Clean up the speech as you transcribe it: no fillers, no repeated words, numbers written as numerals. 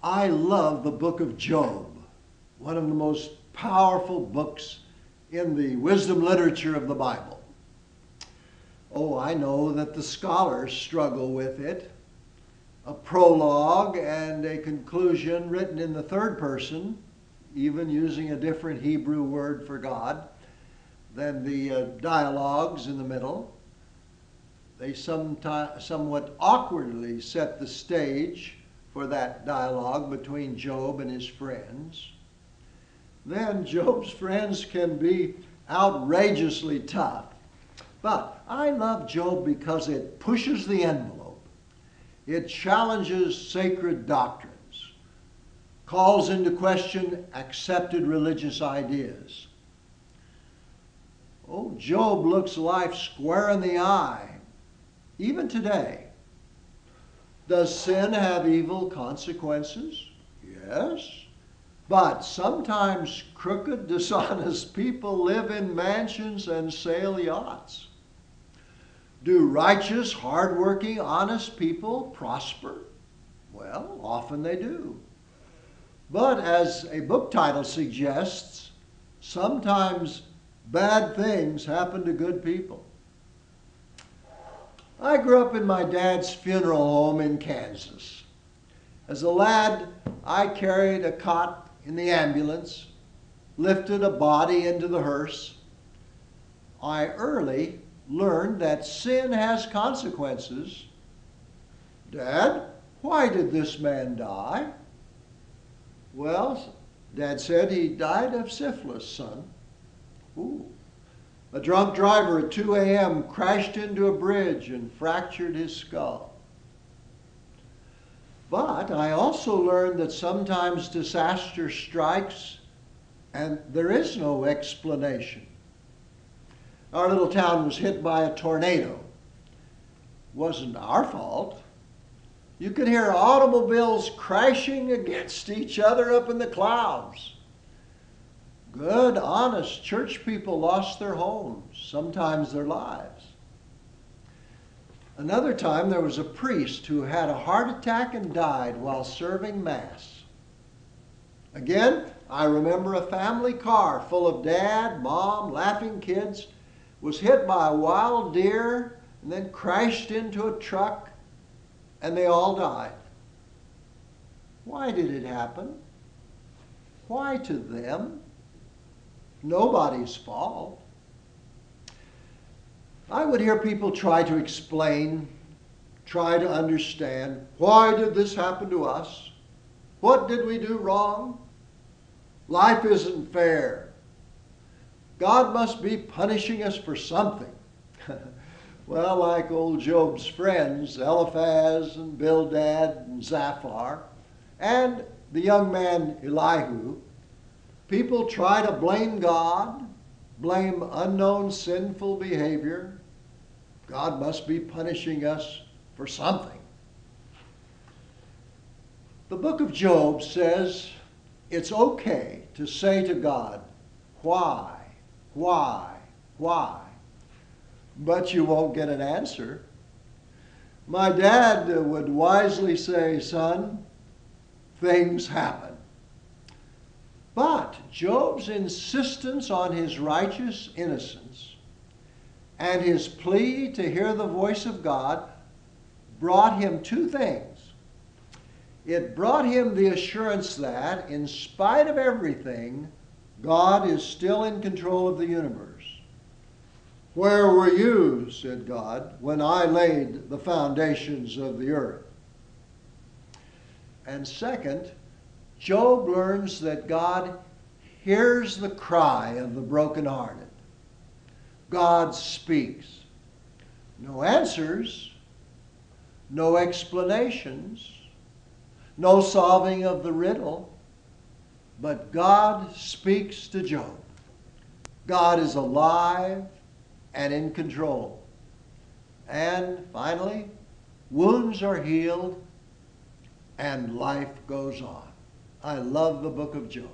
I love the book of Job, one of the most powerful books in the wisdom literature of the Bible. Oh, I know that the scholars struggle with it. A prologue and a conclusion written in the third person, even using a different Hebrew word for God than the dialogues in the middle. They somewhat awkwardly set the stage for that dialogue between Job and his friends. Then Job's friends can be outrageously tough. But I love Job because it pushes the envelope. It challenges sacred doctrines, calls into question accepted religious ideas. Oh, Job looks life square in the eye, even today. Does sin have evil consequences? Yes. But sometimes crooked, dishonest people live in mansions and sail yachts. Do righteous, hardworking, honest people prosper? Well, often they do. But as a book title suggests, sometimes bad things happen to good people. I grew up in my dad's funeral home in Kansas. As a lad, I carried a cot in the ambulance, lifted a body into the hearse. I early learned that sin has consequences. Dad, why did this man die? Well, Dad said he died of syphilis, son. Ooh. A drunk driver at 2 a.m. crashed into a bridge and fractured his skull. But I also learned that sometimes disaster strikes and there is no explanation. Our little town was hit by a tornado. It wasn't our fault. You could hear automobiles crashing against each other up in the clouds. Good, honest church people lost their homes, sometimes their lives. Another time there was a priest who had a heart attack and died while serving Mass. Again, I remember a family car full of dad, mom, laughing kids was hit by a wild deer and then crashed into a truck and they all died. Why did it happen? Why to them? Nobody's fault. I would hear people try to explain, try to understand, why did this happen to us? What did we do wrong? Life isn't fair. God must be punishing us for something. Well, like old Job's friends, Eliphaz and Bildad and Zophar, and the young man Elihu, people try to blame God, blame unknown sinful behavior. God must be punishing us for something. The book of Job says it's okay to say to God, why? But you won't get an answer. My dad would wisely say, son, things happen. But Job's insistence on his righteous innocence and his plea to hear the voice of God brought him two things. It brought him the assurance that, in spite of everything, God is still in control of the universe. Where were you, said God, when I laid the foundations of the earth? And second, Job learns that God hears the cry of the brokenhearted. God speaks. No answers, no explanations, no solving of the riddle, but God speaks to Job. God is alive and in control. And finally, wounds are healed and life goes on. I love the book of Job.